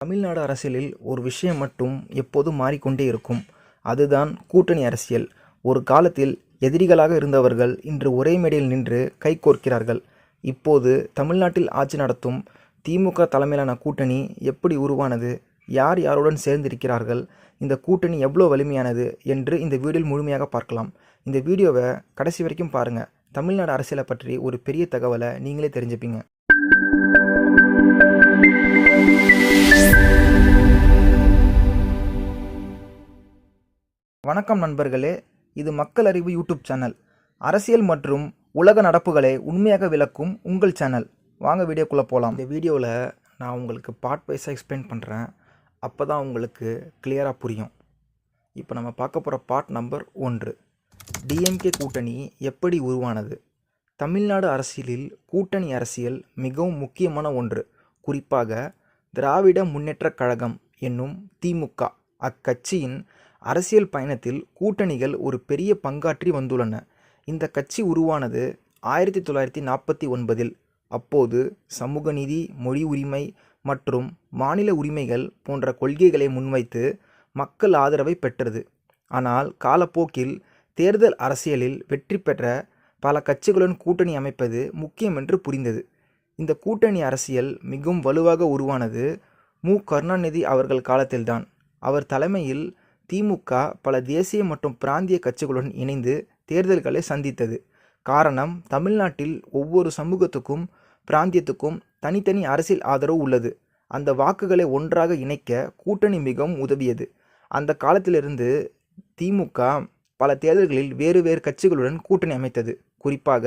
தமிழ்நாடு அரசியலில் ஒரு விஷயம் மட்டும் எப்போதும் மாறிக்கொண்டே இருக்கும். அதுதான் கூட்டணி அரசியல். ஒரு காலத்தில் எதிரிகளாக இருந்தவர்கள் இன்று ஒரே மேடையில் நின்று கைகோர்க்கிறார்கள். இப்போது தமிழ்நாட்டில் ஆட்சி நடத்தும் திமுக தலைமையிலான கூட்டணி எப்படி உருவானது, யார் யாருடன் சேர்ந்திருக்கிறார்கள், இந்த கூட்டணி எவ்வளோ வலிமையானது என்று இந்த வீடியோவில் முழுமையாக பார்க்கலாம். இந்த வீடியோவை கடைசி வரைக்கும் பாருங்க. தமிழ்நாடு அரசியலை பற்றி ஒரு பெரிய தகவலை நீங்களே தெரிஞ்சுப்பீங்க. வணக்கம் நண்பர்களே, இது மக்கள் அறிவு யூடியூப் சேனல். அரசியல் மற்றும் உலக நடப்புகளை உண்மையாக விளக்கும் உங்கள் சேனல். வாங்க வீடியோக்குள்ளே போகலாம். இந்த வீடியோவில் நான் உங்களுக்கு பார்ட் வைஸாக எக்ஸ்பிளைன் பண்ணுறேன். அப்போ தான் உங்களுக்கு கிளியராக புரியும். இப்போ நம்ம பார்க்க போகிற பார்ட் நம்பர் 1, டிஎம்கே கூட்டணி எப்படி உருவானது. தமிழ்நாடு அரசியலில் கூட்டணி அரசியல் மிகவும் முக்கியமான ஒன்று. குறிப்பாக திராவிட முன்னேற்றக் கழகம் என்னும் திமுக அக்கட்சியின் அரசியல் பயணத்தில் கூட்டணிகள் ஒரு பெரிய பங்காற்றி வந்துள்ளன. இந்த கட்சி உருவானது 1949. அப்போது சமூக நீதி, மொழி உரிமை மற்றும் மாநில உரிமைகள் போன்ற கொள்கைகளை முன்வைத்து மக்கள் ஆதரவை பெற்றது. ஆனால் காலப்போக்கில் தேர்தல் அரசியலில் வெற்றி பெற்ற பல கட்சிகளுடன் கூட்டணி அமைப்பது முக்கியம் என்று புரிந்தது. இந்த கூட்டணி அரசியல் மிகவும் வலுவாக உருவானது மு. கருணாநிதி அவர்கள் காலத்தில்தான். அவர் தலைமையில் திமுக பல தேசிய மற்றும் பிராந்திய கட்சிகளுடன் இணைந்து தேர்தல்களை சந்தித்தது. காரணம், தமிழ்நாட்டில் ஒவ்வொரு சமூகத்துக்கும் பிராந்தியத்துக்கும் தனித்தனி அரசியல் ஆதரவு உள்ளது. அந்த வாக்குகளை ஒன்றாக இணைக்க கூட்டணி மிகவும் உதவியது. அந்த காலத்திலிருந்து திமுக பல தேர்தல்களில் வேறு வேறு கட்சிகளுடன் கூட்டணி அமைத்தது. குறிப்பாக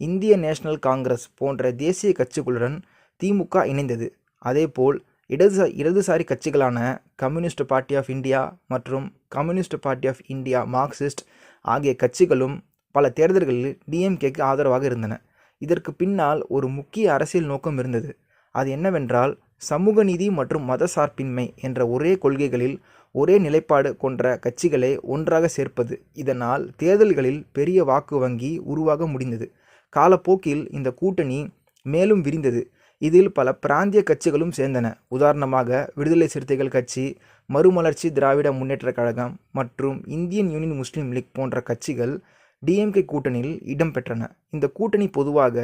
இந்திய நேஷனல் காங்கிரஸ் போன்ற தேசிய கட்சிகளுடன் திமுக இணைந்தது. அதேபோல் இடதுசாரி கட்சிகளான கம்யூனிஸ்ட் பார்ட்டி ஆஃப் இந்தியா மற்றும் Communist Party of India Marxist ஆகிய கட்சிகளும் பல தேர்தல்களில் டிஎம்கேக்கு ஆதரவாக இருந்தன. இதற்கு பின்னால் ஒரு முக்கிய அரசியல் நோக்கம் இருந்தது. அது என்னவென்றால், சமூக நீதி மற்றும் மத சார்பின்மை என்ற ஒரே கொள்கைகளில் ஒரே நிலைப்பாடு கொண்ட கட்சிகளை ஒன்றாக சேர்ப்பது. இதனால் தேர்தல்களில் பெரிய வாக்கு வங்கி உருவாக முடிந்தது. காலப்போக்கில் இந்த கூட்டணி மேலும் விரிந்தது. இதில் பல பிராந்திய கட்சிகளும் சேர்ந்தன. உதாரணமாக விடுதலை சிறுத்தைகள் கட்சி, மறுமலர்ச்சி திராவிட முன்னேற்றக் கழகம் மற்றும் இந்தியன் யூனியன் முஸ்லீம் லீக் போன்ற கட்சிகள் டிஎம்கே கூட்டணியில் இடம்பெற்றன. இந்த கூட்டணி பொதுவாக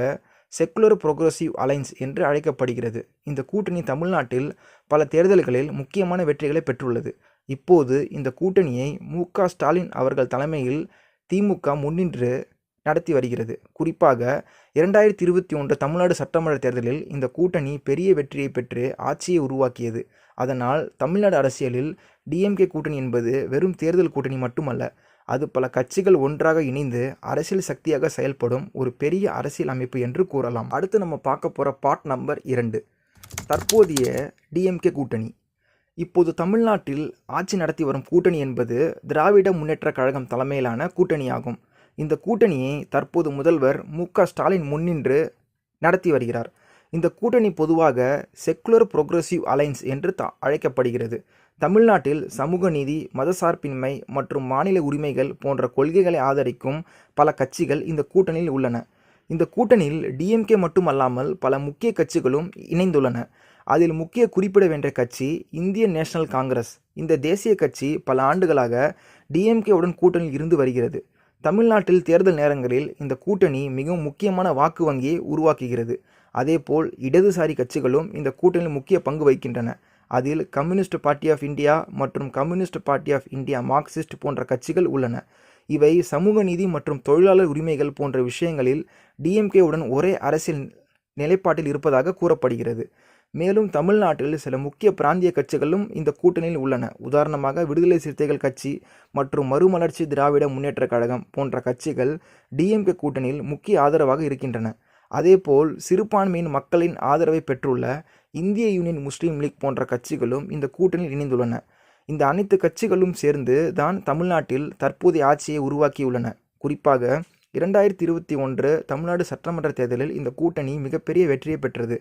செக்குலர் புரோகிரசிவ் அலைன்ஸ் என்று அழைக்கப்படுகிறது. இந்த கூட்டணி தமிழ்நாட்டில் பல தேர்தல்களில் முக்கியமான வெற்றிகளை பெற்றுள்ளது. இப்போது இந்த கூட்டணியை மு. க. ஸ்டாலின் அவர்கள் தலைமையில் திமுக முன்னின்று நடத்தி வருகிறது. குறிப்பாக 2021 தமிழ்நாடு சட்டமன்ற தேர்தலில் இந்த கூட்டணி பெரிய வெற்றியை பெற்று ஆட்சியை உருவாக்கியது. அதனால் தமிழ்நாடு அரசியலில் டிஎம்கே கூட்டணி என்பது வெறும் தேர்தல் கூட்டணி மட்டுமல்ல, அது பல கட்சிகள் ஒன்றாக இணைந்து அரசியல் சக்தியாக செயல்படும் ஒரு பெரிய அரசியல் அமைப்பு என்று கூறலாம். அடுத்து நம்ம பார்க்க போகிற பார்ட் நம்பர் 2, தற்போதைய டிஎம்கே கூட்டணி. இப்போது தமிழ்நாட்டில் ஆட்சி நடத்தி வரும் கூட்டணி என்பது திராவிட முன்னேற்றக் கழகம் தலைமையிலான கூட்டணியாகும். இந்த கூட்டணியை தற்போது முதல்வர் மு. க. ஸ்டாலின் முன்னின்று நடத்தி வருகிறார். இந்த கூட்டணி பொதுவாக செக்குலர் புரோகிரசிவ் அலைன்ஸ் என்று அழைக்கப்படுகிறது. தமிழ்நாட்டில் சமூக நீதி, மதசார்பின்மை மற்றும் மாநில உரிமைகள் போன்ற கொள்கைகளை ஆதரிக்கும் பல கட்சிகள் இந்த கூட்டணியில் உள்ளன. இந்த கூட்டணியில் டிஎம்கே மட்டுமல்லாமல் பல முக்கிய கட்சிகளும் இணைந்துள்ளன. அதில் முக்கிய குறிப்பிட வேண்டிய கட்சி இந்தியன் நேஷனல் காங்கிரஸ். இந்த தேசிய கட்சி பல ஆண்டுகளாக டிஎம்கேவுடன் கூட்டணியில் இருந்து வருகிறது. தமிழ்நாட்டில் தேர்தல் நேரங்களில் இந்த கூட்டணி மிகவும் முக்கியமான வாக்கு வங்கியை உருவாக்குகிறது. அதேபோல் இடதுசாரி கட்சிகளும் இந்த கூட்டணியில் முக்கிய பங்கு வகிக்கின்றன. அதில் கம்யூனிஸ்ட் பார்ட்டி ஆஃப் இந்தியா மற்றும் Communist Party of India Marxist போன்ற கட்சிகள் உள்ளன. இவை சமூக நீதி மற்றும் தொழிலாளர் உரிமைகள் போன்ற விஷயங்களில் டிஎம்கேவுடன் ஒரே அரசியல் நிலைப்பாட்டில் இருப்பதாக கூறப்படுகிறது. மேலும் தமிழ்நாட்டில் சில முக்கிய பிராந்திய கட்சிகளும் இந்த கூட்டணியில் உள்ளன. உதாரணமாக விடுதலை சிறுத்தைகள் கட்சி மற்றும் மறுமலர்ச்சி திராவிட முன்னேற்றக் கழகம் போன்ற கட்சிகள் டிஎம்கே கூட்டணியில் முக்கிய ஆதரவாக இருக்கின்றன. அதேபோல் சிறுபான்மையின் மக்களின் ஆதரவை பெற்றுள்ள இந்திய யூனியன் முஸ்லீம் லீக் போன்ற கட்சிகளும் இந்த கூட்டணியில் இணைந்துள்ளன. இந்த அனைத்து கட்சிகளும் சேர்ந்து தான் தமிழ்நாட்டில் தற்போதைய ஆட்சியை உருவாக்கியுள்ளன. குறிப்பாக 2021 தமிழ்நாடு சட்டமன்ற தேர்தலில் இந்த கூட்டணி மிகப்பெரிய வெற்றியை பெற்றது.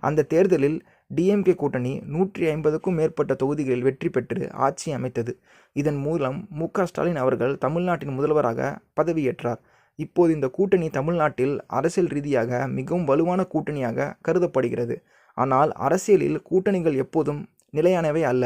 அந்த தேர்தலில் டிஎம்கே கூட்டணி 150க்கும் மேற்பட்ட தொகுதிகளில் வெற்றி பெற்று ஆட்சி அமைத்தது. இதன் மூலம் மு. க. ஸ்டாலின் அவர்கள் தமிழ்நாட்டின் முதல்வராக பதவியேற்றார். இப்போது இந்த கூட்டணி தமிழ்நாட்டில் அரசியல் ரீதியாக மிகவும் வலுவான கூட்டணியாக கருதப்படுகிறது. ஆனால் அரசியலில் கூட்டணிகள் எப்போதும் நிலையானவை அல்ல.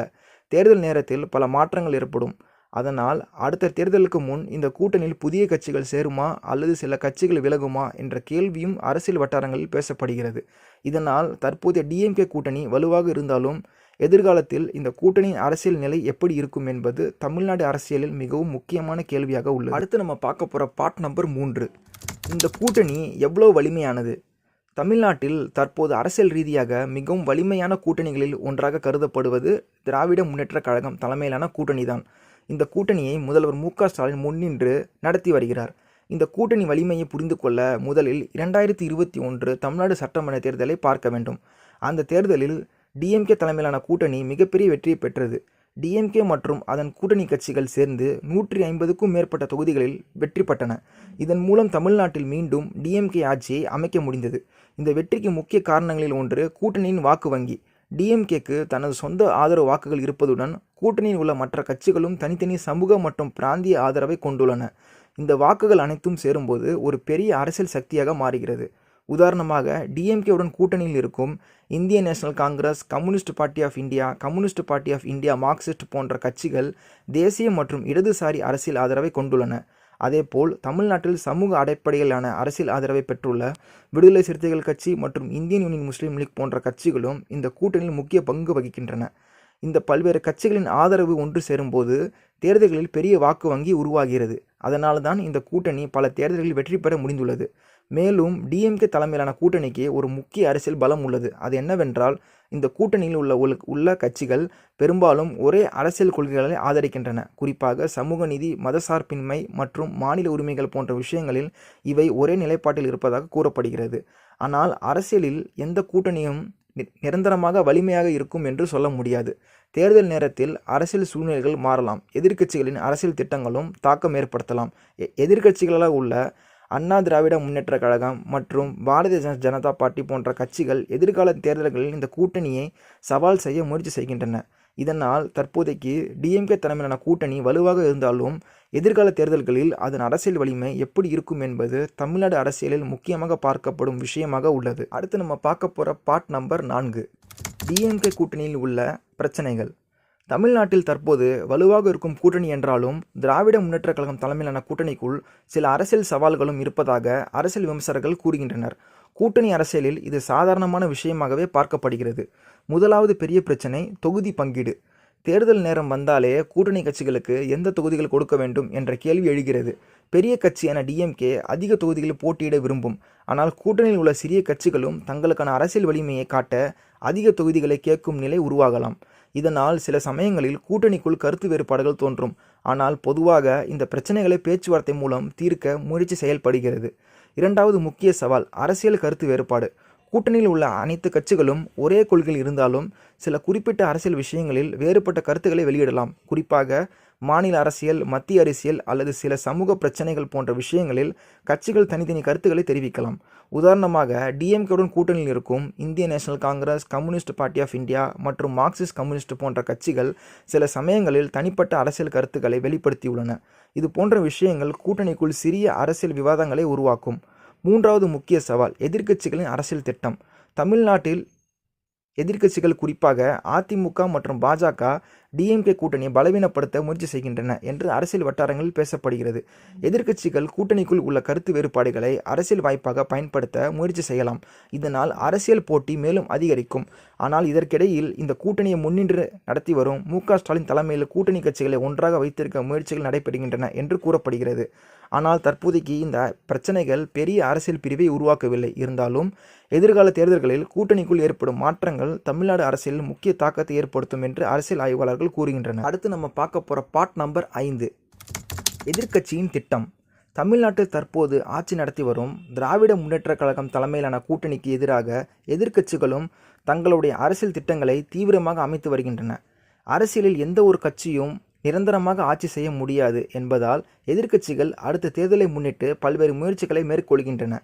தேர்தல் நேரத்தில் பல மாற்றங்கள் ஏற்படும். அதனால் அடுத்த தேர்தலுக்கு முன் இந்த கூட்டணியில் புதிய கட்சிகள் சேருமா அல்லது சில கட்சிகள் விலகுமா என்ற கேள்வியும் அரசியல் வட்டாரங்களில் பேசப்படுகிறது. இதனால் தற்போதைய டிஎம்கே கூட்டணி வலுவாக இருந்தாலும் எதிர்காலத்தில் இந்த கூட்டணியின் அரசியல் நிலை எப்படி இருக்கும் என்பது தமிழ்நாடு அரசியலில் மிகவும் முக்கியமான கேள்வியாக உள்ளது. அடுத்து நம்ம பார்க்க போகிற பார்ட் நம்பர் 3. இந்த கூட்டணி எவ்வளோ வலிமையானது? தமிழ்நாட்டில் தற்போது அரசியல் ரீதியாக மிகவும் வலிமையான கூட்டணிகளில் ஒன்றாக கருதப்படுவது திராவிட முன்னேற்றக் கழகம் தலைமையிலான கூட்டணிதான். இந்த கூட்டணியை முதல்வர் மு.க. ஸ்டாலின் முன்னின்று நடத்தி வருகிறார். இந்த கூட்டணி வலிமையை புரிந்து கொள்ள முதலில் 2021 தமிழ்நாடு சட்டமன்ற தேர்தலை பார்க்க வேண்டும். அந்த தேர்தலில் டிஎம்கே தலைமையிலான கூட்டணி மிகப்பெரிய வெற்றியை பெற்றது. டிஎம்கே மற்றும் அதன் கூட்டணி கட்சிகள் சேர்ந்து 150க்கும் மேற்பட்ட தொகுதிகளில் வெற்றி பெற்றன. இதன் மூலம் தமிழ்நாட்டில் மீண்டும் டிஎம்கே ஆட்சியை அமைக்க முடிந்தது. இந்த வெற்றிக்கு முக்கிய காரணங்களில் ஒன்று கூட்டணியின் வாக்கு வங்கி. டிஎம்கேக்கு தனது சொந்த ஆதரவு வாக்குகள் இருப்பதுடன் கூட்டணியில் உள்ள மற்ற கட்சிகளும் தனித்தனி சமூக மற்றும் பிராந்திய ஆதரவை கொண்டுள்ளன. இந்த வாக்குகள் அனைத்தும் சேரும்போது ஒரு பெரிய அரசியல் சக்தியாக மாறுகிறது. உதாரணமாக டிஎம்கேவுடன் கூட்டணியில் இருக்கும் இந்திய National Congress, Communist Party of India, Communist Party of India, Marxist போன்ற கட்சிகள் தேசிய மற்றும் இடதுசாரி அரசியல் ஆதரவை கொண்டுள்ளன. அதேபோல் தமிழ்நாட்டில் சமூக அடிப்படையிலான அரசியல் ஆதரவை பெற்றுள்ள விடுதலை சிறுத்தைகள் கட்சி மற்றும் இந்தியன் யூனியன் முஸ்லீம் லீக் போன்ற கட்சிகளும் இந்த கூட்டணியில் முக்கிய பங்கு வகிக்கின்றன. இந்த பல்வேறு கட்சிகளின் ஆதரவு ஒன்று சேரும்போது தேர்தல்களில் பெரிய வாக்கு வங்கி உருவாகிறது. அதனால்தான் தான் இந்த கூட்டணி பல தேர்தல்களில் வெற்றி பெற முடிந்துள்ளது. மேலும் டிஎம்கே தலைமையிலான கூட்டணிக்கு ஒரு முக்கிய அரசியல் பலம் உள்ளது. அது என்னவென்றால் இந்த கூட்டணியில் உள்ள கட்சிகள் பெரும்பாலும் ஒரே அரசியல் கொள்கைகளை ஆதரிக்கின்றன. குறிப்பாக சமூக நீதி, மதசார்பின்மை மற்றும் மாநில உரிமைகள் போன்ற விஷயங்களில் இவை ஒரே நிலைப்பாட்டில் இருப்பதாக கூறப்படுகிறது. ஆனால் அரசியலில் எந்த கூட்டணியும் நிரந்தரமாக வலிமையாக இருக்கும் என்று சொல்ல முடியாது. தேர்தல் நேரத்தில் அரசியல் சூழ்நிலைகள் மாறலாம். எதிர்க்கட்சிகளின் அரசியல் திட்டங்களும் தாக்கம் ஏற்படுத்தலாம். எதிர்க்கட்சிகளாக உள்ள அண்ணா திராவிட முன்னேற்றக் கழகம் மற்றும் பாரதிய ஜனதா பார்ட்டி போன்ற கட்சிகள் எதிர்கால தேர்தல்களில் இந்த கூட்டணியை சவால் செய்ய முயற்சி செய்கின்றன. இதனால் தற்போதைக்கு டிஎம்கே தலைமையிலான கூட்டணி வலுவாக இருந்தாலும் எதிர்கால தேர்தல்களில் அதன் அரசியல் வலிமை எப்படி இருக்கும் என்பது தமிழ்நாடு அரசியலில் முக்கியமாக பார்க்கப்படும் விஷயமாக உள்ளது. அடுத்து நம்ம பார்க்க போகிற பார்ட் நம்பர் 4, டிஎம்கே கூட்டணியில் உள்ள பிரச்சனைகள். தமிழ்நாட்டில் தற்போது வலுவாக இருக்கும் கூட்டணி என்றாலும் திராவிட முன்னேற்றக் கழகம் தலைமையிலான கூட்டணிக்குள் சில அரசியல் சவால்களும் இருப்பதாக அரசியல் விமர்சகர்கள் கூறுகின்றனர். கூட்டணி அரசியலில் இது சாதாரணமான விஷயமாகவே பார்க்கப்படுகிறது. முதலாவது பெரிய பிரச்சனை தொகுதி பங்கீடு. தேர்தல் நேரம் வந்தாலே கூட்டணி கட்சிகளுக்கு எந்த தொகுதிகள் கொடுக்க வேண்டும் என்ற கேள்வி எழுகிறது. பெரிய கட்சியான டிஎம்கே அதிக தொகுதிகளில் போட்டியிட விரும்பும். ஆனால் கூட்டணியில் உள்ள சிறிய கட்சிகளும் தங்களுக்கான அரசியல் வலிமையை காட்ட அதிக தொகுதிகளை கேட்கும் நிலை உருவாகலாம். இதனால் சில சமயங்களில் கூட்டணிக்குள் கருத்து வேறுபாடுகள் தோன்றும். ஆனால் பொதுவாக இந்த பிரச்சனைகளை பேச்சுவார்த்தை மூலம் தீர்க்க முயற்சி செயல்படுகிறது. இரண்டாவது முக்கிய சவால் அரசியல் கருத்து வேறுபாடு. கூட்டணியில் உள்ள அனைத்து கட்சிகளும் ஒரே கொள்கையில் இருந்தாலும் சில குறிப்பிட்ட அரசியல் விஷயங்களில் வேறுபட்ட கருத்துக்களை வெளியிடலாம். குறிப்பாக மாநில அரசியல், மத்திய அரசியல் அல்லது சில சமூக பிரச்சனைகள் போன்ற விஷயங்களில் கட்சிகள் தனித்தனி கருத்துக்களை தெரிவிக்கலாம். உதாரணமாக டிஎம்கேவுடன் கூட்டணியில் இருக்கும் இந்திய National Congress, Communist Party of India மற்றும் மார்க்சிஸ்ட் கம்யூனிஸ்ட் போன்ற கட்சிகள் சில சமயங்களில் தனிப்பட்ட அரசியல் கருத்துக்களை வெளிப்படுத்தியுள்ளன. இது போன்ற விஷயங்கள் கூட்டணிக்குள் சிறிய அரசியல் விவாதங்களை உருவாக்கும். மூன்றாவது முக்கிய சவால் எதிர்க்கட்சிகளின் அரசியல் திட்டம். தமிழ்நாட்டில் எதிர்க்கட்சிகள் குறிப்பாக அதிமுக மற்றும் பாஜக டிஎம்கே கூட்டணியை பலவீனப்படுத்த முயற்சி செய்கின்றன என்று அரசியல் வட்டாரங்களில் பேசப்படுகிறது. எதிர்க்கட்சிகள் கூட்டணிக்குள் உள்ள கருத்து வேறுபாடுகளை அரசியல் வாய்ப்பாக பயன்படுத்த முயற்சி செய்யலாம். இதனால் அரசியல் போட்டி மேலும் அதிகரிக்கும். ஆனால் இதற்கிடையில் இந்த கூட்டணியை முன்னின்று நடத்தி வரும் மு.க. ஸ்டாலின் தலைமையில் கூட்டணி கட்சிகளை ஒன்றாக வைத்திருக்க முயற்சிகள் நடைபெறுகின்றன என்று கூறப்படுகிறது. ஆனால் தற்போதைக்கு இந்த பிரச்சனைகள் பெரிய அரசியல் பிரிவை உருவாக்கவில்லை. இருந்தாலும் எதிர்கால தேர்தல்களில் கூட்டணிக்குள் ஏற்படும் மாற்றங்கள் தமிழ்நாடு அரசியலில் முக்கிய தாக்கத்தை ஏற்படுத்தும் என்று அரசியல் ஆய்வாளர்கள் கூறுகின்றனர். அடுத்து நம்ம பார்க்க போகிற பார்ட் நம்பர் 5, எதிர்க்கட்சியின் திட்டம். தமிழ்நாட்டில் தற்போது ஆட்சி நடத்தி வரும் திராவிட முன்னேற்றக் கழகம் தலைமையிலான கூட்டணிக்கு எதிராக எதிர்க்கட்சிகளும் தங்களுடைய அரசியல் திட்டங்களை தீவிரமாக அமைத்து வருகின்றன. அரசியலில் எந்த ஒரு கட்சியும் நிரந்தரமாக ஆட்சி செய்ய முடியாது என்பதால் எதிர்க்கட்சிகள் அடுத்த தேர்தலை முன்னிட்டு பல்வேறு முயற்சிகளை மேற்கொள்கின்றன.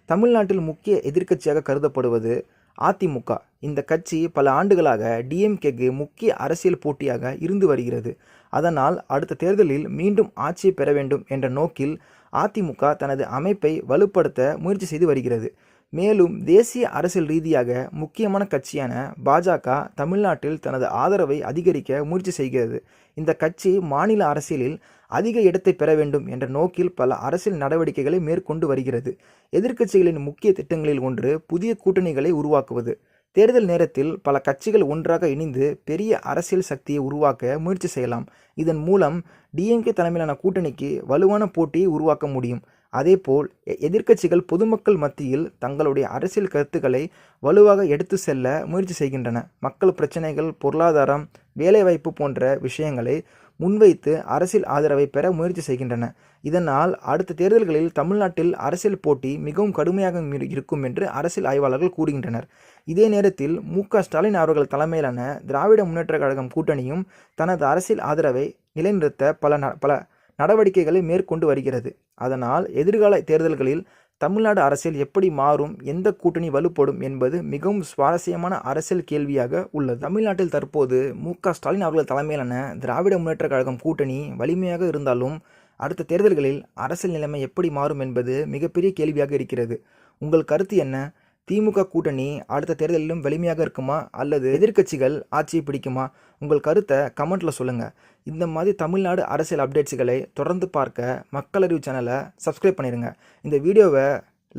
தமிழ்நாட்டில் முக்கிய எதிர்க்கட்சியாக கருதப்படுவது அதிமுக. இந்த கட்சி பல ஆண்டுகளாக டிஎம்கேக்கு முக்கிய அரசியல் போட்டியாக இருந்து வருகிறது. அதனால் அடுத்த தேர்தலில் மீண்டும் ஆட்சியை பெற வேண்டும் என்ற நோக்கில் அதிமுக தனது அமைப்பை வலுப்படுத்த முயற்சி செய்து வருகிறது. மேலும் தேசிய அரசியல் ரீதியாக முக்கியமான கட்சியான பாஜக தமிழ்நாட்டில் தனது ஆதரவை அதிகரிக்க முயற்சி செய்கிறது. இந்த கட்சி மாநில அரசியலில் அதிக இடத்தை பெற வேண்டும் என்ற நோக்கில் பல அரசியல் நடவடிக்கைகளை மேற்கொண்டு வருகிறது. எதிர்க்கட்சிகளின் முக்கிய திட்டங்களில் ஒன்று புதிய கூட்டணிகளை உருவாக்குவது. தேர்தல் நேரத்தில் பல கட்சிகள் ஒன்றாக இணைந்து பெரிய அரசியல் சக்தியை உருவாக்க முயற்சி செய்யலாம். இதன் மூலம் டிஎம்கே தலைமையிலான கூட்டணிக்கு வலுவான போட்டியை உருவாக்க முடியும். அதேபோல் எதிர்க்கட்சிகள் பொதுமக்கள் மத்தியில் தங்களுடைய அரசியல் கருத்துக்களை வலுவாக எடுத்து செல்ல முயற்சி செய்கின்றன. மக்கள் பிரச்சனைகள், பொருளாதாரம், வேலைவாய்ப்பு போன்ற விஷயங்களை முன்வைத்து அரசியல் ஆதரவை பெற முயற்சி செய்கின்றன. இதனால் அடுத்த தேர்தல்களில் தமிழ்நாட்டில் அரசியல் போட்டி மிகவும் கடுமையாக இருக்கும் என்று அரசியல் ஆய்வாளர்கள் கூறுகின்றனர். இதே நேரத்தில் மு.க.ஸ்டாலின் அவர்கள் தலைமையிலான திராவிட முன்னேற்றக் கழகம் கூட்டணியும் தனது அரசியல் ஆதரவை நிலைநிறுத்த பல நடவடிக்கைகளை மேற்கொண்டு வருகிறது. அதனால் எதிர்கால தேர்தல்களில் தமிழ்நாடு அரசியல் எப்படி மாறும், எந்த கூட்டணி வலுப்படும் என்பது மிகவும் சுவாரஸ்யமான அரசியல் கேள்வியாக உள்ளது. தமிழ்நாட்டில் தற்போது மு.க.ஸ்டாலின் அவர்கள் தலைமையிலான திராவிட முன்னேற்றக் கழகம் கூட்டணி வலிமையாக இருந்தாலும் அடுத்த தேர்தல்களில் அரசியல் நிலைமை எப்படி மாறும் என்பது மிகப்பெரிய கேள்வியாக இருக்கிறது. உங்கள் கருத்து என்ன? திமுக கூட்டணி அடுத்த தேர்தலிலும் வலிமையாக இருக்குமா அல்லது எதிர்க்கட்சிகள் ஆட்சியை பிடிக்குமா? உங்கள் கருத்தை கமெண்ட்டில் சொல்லுங்கள். இந்த மாதிரி தமிழ்நாடு அரசியல் அப்டேட்ஸுகளை தொடர்ந்து பார்க்க மக்கள் அறிவு சேனலை சப்ஸ்கிரைப் பண்ணிடுங்க. இந்த வீடியோவை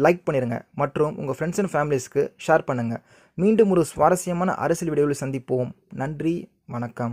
லைக் பண்ணிடுங்க மற்றும் உங்கள் ஃப்ரெண்ட்ஸ் அண்ட் ஃபேமிலிஸ்க்கு ஷேர் பண்ணுங்கள். மீண்டும் ஒரு சுவாரஸ்யமான அரசியல் வீடியோவில் சந்திப்போம். நன்றி, வணக்கம்.